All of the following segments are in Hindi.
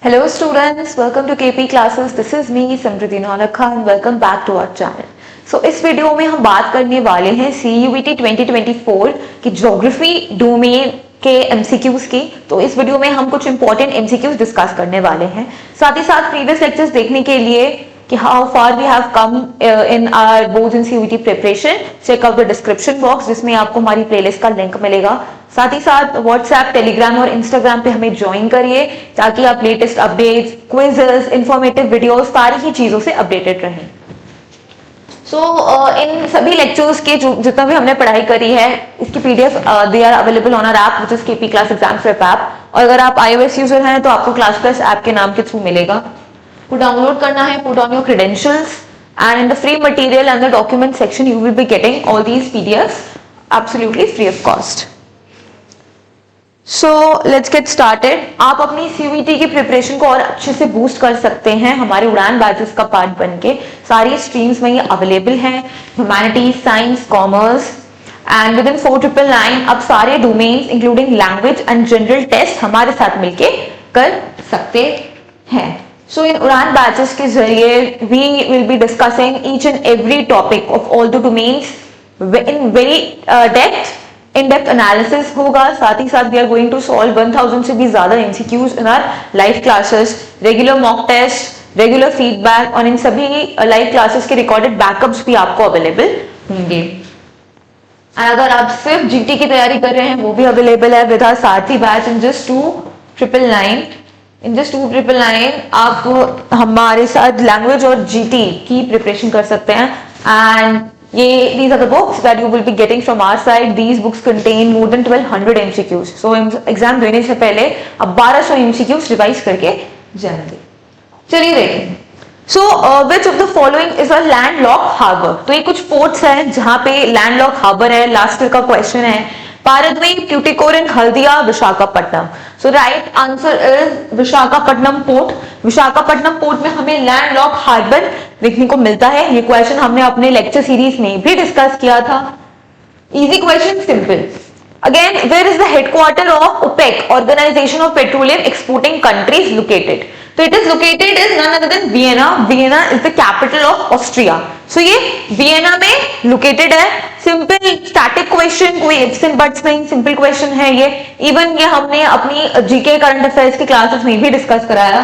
Hello students, welcome to KP classes. This is me Samriti Nolakha and welcome back to our channel. So इस वीडियो में हम बात करने वाले हैं CUET 2024 की ज्योग्राफी डोमेन के MCQs की। तो इस वीडियो में हम कुछ इंपॉर्टेंट MCQs डिस्कस करने वाले हैं, साथ ही साथ प्रीवियस लेक्चर्स देखने के लिए कि how far we have come in our boards in CUET preparation, check out the description box जिसमें आपको हमारी प्लेलिस्ट का लिंक मिलेगा। साथ ही साथ व्हाट्सएप, टेलीग्राम और इंस्टाग्राम पे हमें ज्वाइन करिए ताकि आप latest updates, quizzes, informative videos, सारी ही चीजों से अपडेटेड रहें। इन सभी लेक्चर्स के जितना भी हमने पढ़ाई करी है इसकी PDF they are available on our app which is KP class exam prep app. और अगर आप iOS यूजर हैं तो आपको क्लास प्लस ऐप के नाम के थ्रू मिलेगा। को डाउनलोड करना है, put on your credentials and in the free material and the document section you will be getting all these PDFs absolutely free of cost. So let's get started. आप अपनी CUET की प्रिपरेशन को और अच्छे से बूस्ट कर सकते हैं हमारे उड़ान बैचेस का पार्ट बनके। सारी स्ट्रीम्स में ये अवेलेबल हैं, humanities, science, commerce and within 4999 आप सारे domains including language and general test हमारे साथ मिलके कर सकते हैं। सो इन उड़ान बैचेस के जरिए we will be discussing each and every topic of all the domains in very depth. In depth analysis होगा, साथ ही साथ we are going to solve 1000 से भी ज्यादा MCQs in our live classes, regular mock test, regular feedback और इन सभी लाइव क्लासेस के रिकॉर्डेड बैकअप्स भी आपको अवेलेबल होंगे। अगर आप सिर्फ GT की तैयारी कर रहे हैं वो भी अवेलेबल है with our Sarathi batch in just 2999। In just 2999 आप हमारे साथ लैंग्वेज और GT की प्रिपरेशन कर सकते हैं। And these are the books that you will be getting from our side. These books contain more than 1200 MCQs. So exam देने से पहले अब 1200 MCQs रिवाइज करके जाएंगे। चलिए देखें। So which of the following is a landlocked harbor? तो ये कुछ पोर्ट्स हैं जहां पे लैंडलॉक हार्बर है। लास्ट ईयर का क्वेश्चन है Paradip, Tuticorin, Haldia, Visakhapatnam. So right answer is Visakhapatnam port. Visakhapatnam port में हमें लैंडलॉक हार्बर देखने को मिलता है। ये क्वेश्चन हमने अपने लेक्चर सीरीज में भी डिस्कस किया था। Easy question, simple. Again, where is the headquarter of OPEC, organisation of petroleum exporting countries, located? तो it is located is none other than Vienna. Vienna is the capital of Austria. So ये वियना में लोकेटेड है। सिंपल स्टैटिक क्वेश्चन, कोई इफ्स एंड बट्स नहीं, सिंपल क्वेश्चन है ये। इवन ये हमने अपनी GK करंट अफेयर्स की क्लासेस में भी डिस्कस कराया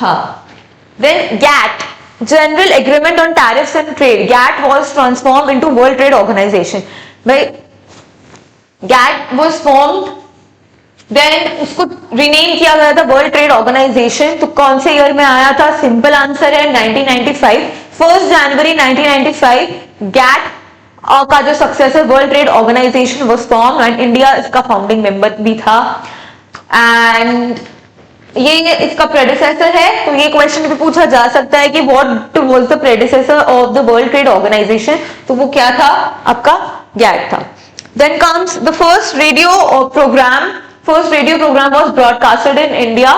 था। Then GATT, General Agreement on Tariffs and Trade. GATT was transformed into World Trade Organization. भाई GATT was formed, then उसको रीनेम किया गया था वर्ल्ड ट्रेड ऑर्गेनाइजेशन। तो कौन से ईयर में आया था? सिंपल आंसर है 1995। 1 जनवरी 1995 GATT का जो successor world trade organization was form and India इसका फाउंडिंग मेंबर भी था। एंड ये इसका प्रेडिसेसर है। तो ये क्वेश्चन भी पूछा जा सकता है कि what was the predecessor of the World trade Organisation? तो वो क्या था? आपका GATT था। Then comes the first radio programme. First radio programme was broadcasted in India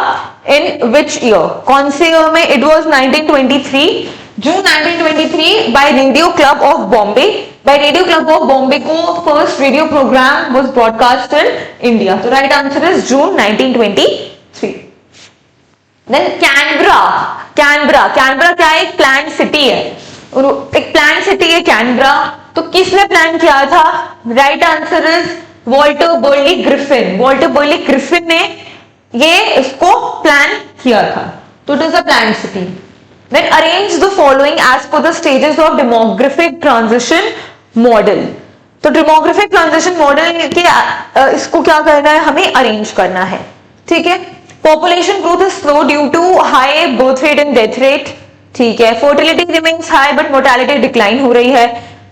in which year? कौन से ईयर में? It was 1923, June 1923 by Radio Club of Bombay. By Radio Club of Bombay को first radio programme was broadcast in India. तो right answer is June 1923। Then Canberra. Canberra क्या है? एक प्लान सिटी है। एक प्लान सिटी है कैनबरा। तो किसने प्लान किया था? Right answer is Walter Burley Griffin. Walter Burley Griffin ने ये इसको प्लान किया था। तो it is a plan city. Then arrange the following as per the stages of demographic transition model. तो डेमोग्राफिक ट्रांजिशन मॉडल के इसको क्या करना है? हमें अरेंज करना है। ठीक है। Population growth is slow due to high birth rate and death rate. ठीक है। Fertility remains high but mortality decline हो रही है।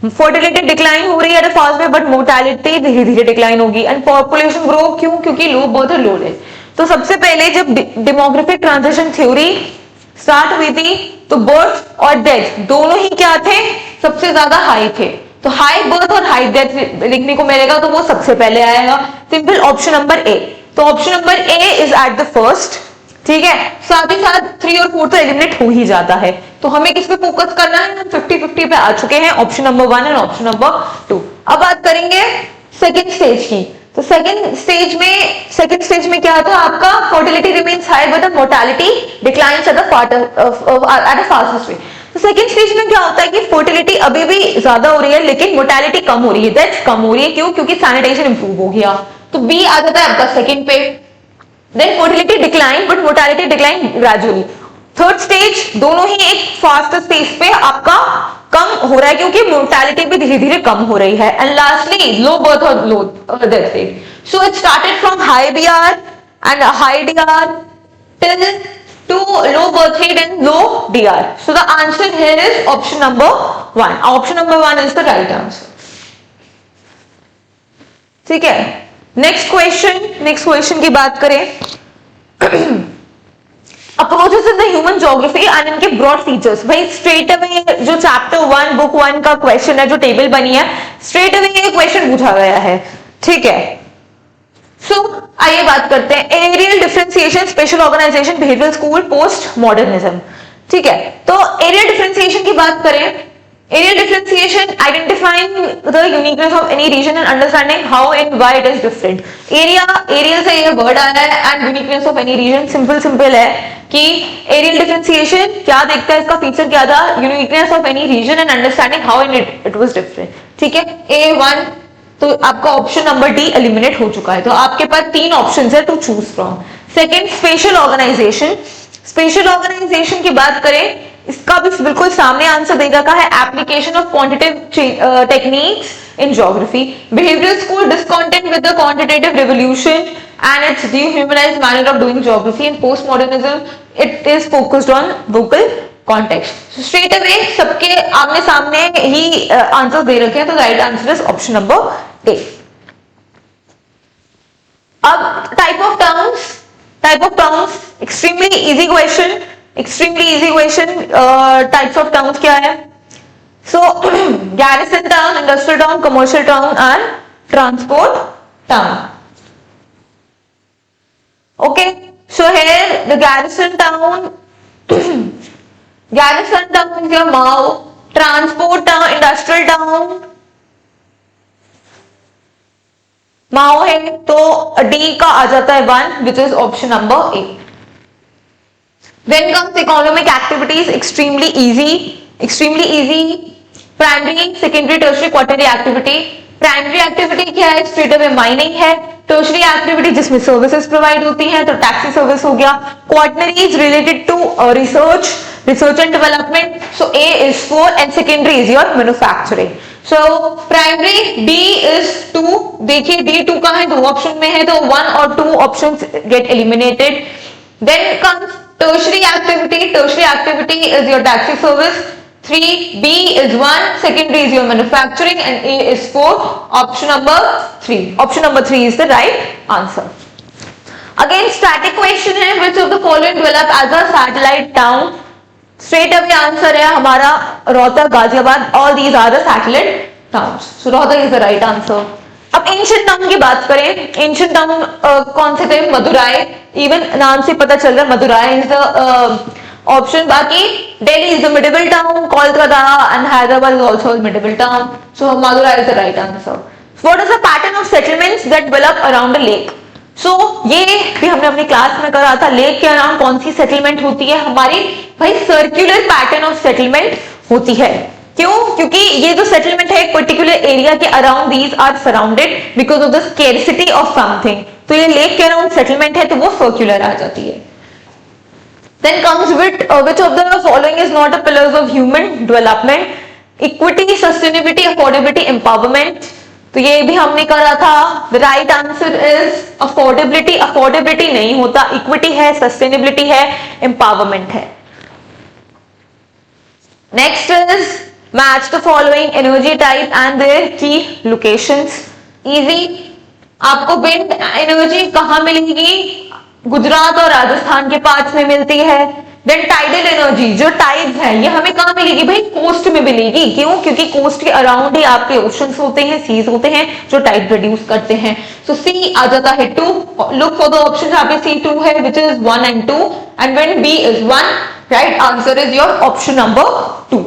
फर्टिलिटी डिक्लाइन हो रही है फास्ट में बट मोर्टेलिटी धीरे धीरे डिक्लाइन होगी। एंड पॉपुलेशन ग्रो क्यों? क्योंकि लो बर्थ और लो डेथ। तो सबसे पहले जब डेमोग्राफिक ट्रांजिशन थ्योरी स्टार्ट हुई थी तो बर्थ और डेथ दोनों ही क्या थे? सबसे ज्यादा हाई थे। तो हाई बर्थ और हाई डेथ लिखने को मिलेगा तो वो सबसे पहले आएगा। Simple option number A. तो option number A is at the first. ठीक है। साथ ही साथ 3 और 4 तो एलिमिनेट हो ही जाता है। तो हमें किस पे फोकस करना है? 50-50 पे आ चुके हैं। Option number 1 and option number 2। अब बात करेंगे सेकेंड स्टेज की। तो सेकंड स्टेज में क्या था आपका, fertility remains high but the mortality declines at a fastest way. तो सेकंड स्टेज में क्या होता है कि फर्टिलिटी अभी भी ज्यादा हो रही है लेकिन मोर्टेलिटी कम हो रही है। दैट्स कम हो रही है क्यों, क्योंकि सैनिटाइजेशन इंप्रूव हो गया। तो बी आ जाता है आपका सेकंड पे। Then fertility decline but mortality decline gradually. Third stage दोनों ही एक फास्ट स्टेज पे आपका कम हो रहा है क्योंकि मोर्टेलिटी भी धीरे धीरे कम हो रही है। एंड लास्टली लो बर्थ और low death rate. So it started from high BR and high DR till to low birth rate and low DR. So the answer here is option number 1. Option number 1 is the right answer. ठीक है, नेक्स्ट क्वेश्चन की बात करें। Approaches in the human geography and इनके ब्रॉड फीचर्स। भाई स्ट्रेट अवे जो चैप्टर 1 बुक 1 का क्वेश्चन है, जो टेबल बनी है, स्ट्रेट अवे ये क्वेश्चन पूछा गया है। ठीक है, आइए बात करते हैं areal differentiation, spatial organization, behavioural school, post modernism. ठीक है, तो एरियल डिफरेंशिएशन की बात करें, areal differentiation identifying the uniqueness of any region and understanding how and why it is different. Areal से ये वर्ड आया है and uniqueness of any region simple है कि एरियल डिफरेंशिएशन क्या देखता है, इसका फीचर क्या था, uniqueness of any region and understanding how and it was different. ठीक है, A1 तो आपका ऑप्शन नंबर डी एलिमिनेट हो चुका है। तो आपके पास 3 ऑप्शंस है to choose from. Second spatial organization. Spatial organization की बात करें, इसका भी बिल्कुल सामने आंसर दे रखा है, application of quantitative techniques in geography. Behavioural school discontent with the quantitative revolution and its dehumanized manner of doing geography, and postmodernism it is focused on local context. So straight away सबके आमने सामने ही आंसर दे रखे हैं, तो right answer is option number A. अब type of terms extremely easy question, types of terms क्या है? So garrison town, industrial town, commercial town and transport town. Okay, so here the garrison town is your Mao, transport town, industrial town Mao है, तो D का आ जाता है 1 which is option number A. Then comes economic activities, extremely easy. Primary, secondary, tertiary, quaternary activity. Primary activity क्या है? स्ट्रेट अवे माइनिंग है। टर्शियरी एक्टिविटी जिसमें सर्विसेज प्रोवाइड होती हैं, तो टैक्सी सर्विस हो गया। Quaternary is related to research and development, so A is 4 and secondary is your manufacturing. So primary D is 2, देखिए डी 2 का है, 2 ऑप्शन में है, तो 1 और 2 option get eliminated. Then comes tertiary activity is your taxi service. 3B is 1, secondary is your manufacturing, and A is 4. Option number 3. Option number 3 is the right answer. Again, static question है, which of the following develop as a satellite town? Straight away answer है हमारा Rohtak, Ghaziabad. All these are the satellite towns. So Rohtak is the right answer. अब एंशिएंट टाउन की बात करें, एंशिएंट टाउन कौन से थे? मदुराई. इवन नाम से पता चल रहा है मदुराई इज द ऑप्शन। बाकी Delhi is the medieval town, Kolkata and Hyderabad is also medieval town, so Madurai is the right answer. What is the pattern of settlements that develop around a lake? So ये भी हमने अपनी क्लास में करा था, लेक के अराउंड कौन सी सेटलमेंट होती है हमारी? भाई सर्कुलर पैटर्न ऑफ सेटलमेंट होती है। क्यों? क्योंकि ये जो सेटलमेंट है एक पर्टिकुलर एरिया के around these are surrounded because of the scarcity of something, तो ये लेक के अराउंड सेटलमेंट है तो वो सर्कुलर आ जाती है। Then comes which of the following is not a pillars of human development? Equity, sustainability, affordability, empowerment. तो ये भी हमने करा था। The right answer is affordability. Affordability नहीं होता, equity है, sustainability है, empowerment है। Next is match the following energy type and their key locations. Easy. आपको wind energy कहाँ मिलेगी? गुजरात और राजस्थान के पार्ट्स में मिलती है। देन टाइडल एनर्जी, जो टाइड्स है ये हमें कहाँ मिलेगी? भाई कोस्ट में मिलेगी। क्यों? क्योंकि कोस्ट के अराउंड ही आपके ओशंस होते हैं, सीज होते हैं जो टाइड प्रोड्यूस करते हैं। सो सी आ जाता है 2। लुक फॉर द ऑप्शन, यहाँ पे C2 है which is 1 and 2 and when B is 1, right answer is your option number 2।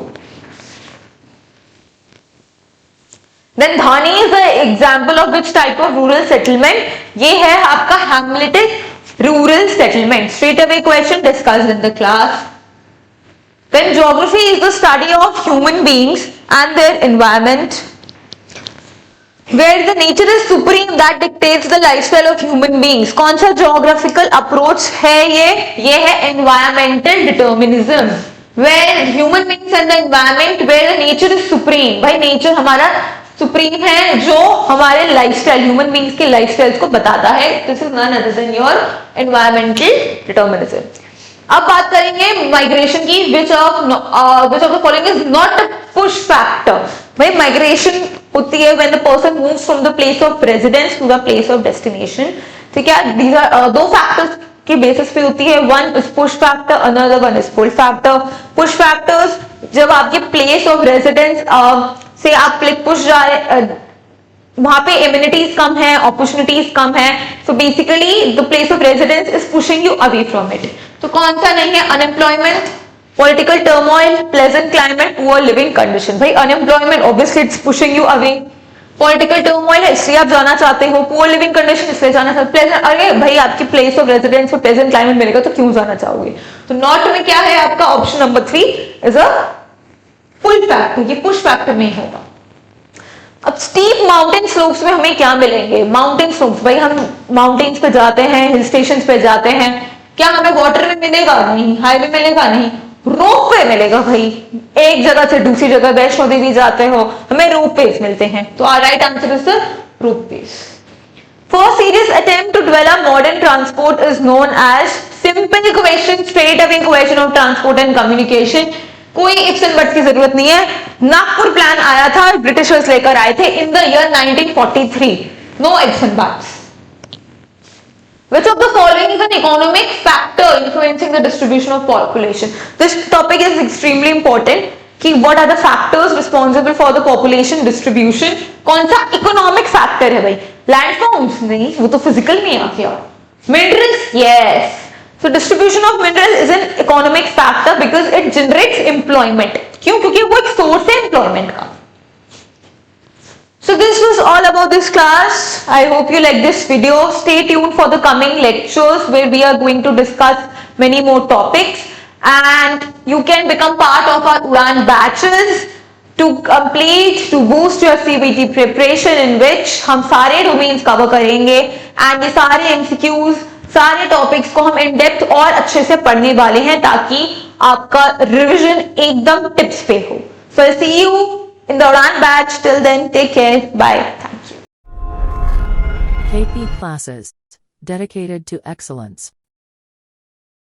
Then dhani is the example of which type of rural settlement? ये है आपका hamleted rural settlement. Straight away question discussed in the class. Then geography is the study of human beings and their environment, where the nature is supreme that dictates the lifestyle of human beings. कौन सा geographical approach है ये है environmental determinism, where human beings and the environment, where the nature is supreme. भाई nature हमारा supreme है जो हमारे lifestyle, human beings के lifestyles को बताता है. This is none other than your environmental determinism. अब बात करेंगे माइग्रेशन की. Which of the following is not push factor? भाई माइग्रेशन होती है when the person moves from the place of residence to the place of destination. ठीक है, दीज आर दो फैक्टर्स की बेसिस पे होती है. One is push factor, another one is pull factor. Push factors जब आपके प्लेस ऑफ रेजिडेंस से आप पुश जा रहे, वहां पे इम्यूनिटीज कम है, अपॉर्चुनिटीज कम है, so basically the place of residence is pushing you away from it. तो कौन सा नहीं है? Unemployment, political turmoil, pleasant climate, poor living condition. भाई unemployment obviously it's pushing you away. Political turmoil है इसलिए आप जाना चाहते हो. पुअर लिविंग कंडीशन इसलिए जाना चाहते हो. प्लेजेंट, अरे भाई आपकी प्लेस ऑफ रेजिडेंस में प्लेजेंट क्लाइमेट मिलेगा तो क्यों जाना चाहोगे? तो नॉट में क्या है आपका option number 3 is a pull factor. ये पुश फैक्टर में होगा. अब स्टीप माउंटेन स्लोप्स में हमें क्या मिलेंगे? माउंटेन स्लोप्स, भाई हम माउंटेन्स पे जाते हैं, हिल स्टेशन पे जाते हैं, क्या हमें वाटर में मिलेगा? नहीं. हाईवे मिलेगा? नहीं. रोप वे मिलेगा. भाई एक जगह से दूसरी जगह वैष्णो देवी जाते हो, हमें रोप वेज मिलते हैं. तो our right answer is the ropeways. First serious attempt to develop modern transport is known as simple question, straight away question of transport and communication. कोई इफ्स एंड बट्स की जरूरत नहीं है. नागपुर प्लान आया था, ब्रिटिशर्स लेकर आए थे in the year 1943. No ifs and buts. Which of the following is an economic factor influencing the distribution of population? This topic is extremely important. कि what are the factors responsible for the population distribution? कौन सा economic factor है भाई? Landforms नहीं, वो तो physical में आ गया. Minerals, yes. So distribution of mineral is an economic factor because it generates employment. क्यों? क्योंकि वो एक source है employment का. So this was all about this class. I hope you like this video. Stay tuned for the coming lectures where we are going to discuss many more topics, and you can become part of our Udan batches to boost your CBT preparation, in which हम सारे domains cover करेंगे and ये सारे MCQs, सारे topics को हम in depth और अच्छे से पढ़ने वाले हैं ताकि आपका revision एकदम tips पे हो. So I'll see you in the Udan batch. Till then, take care. Bye. Thank you. KP Classes. Dedicated to excellence.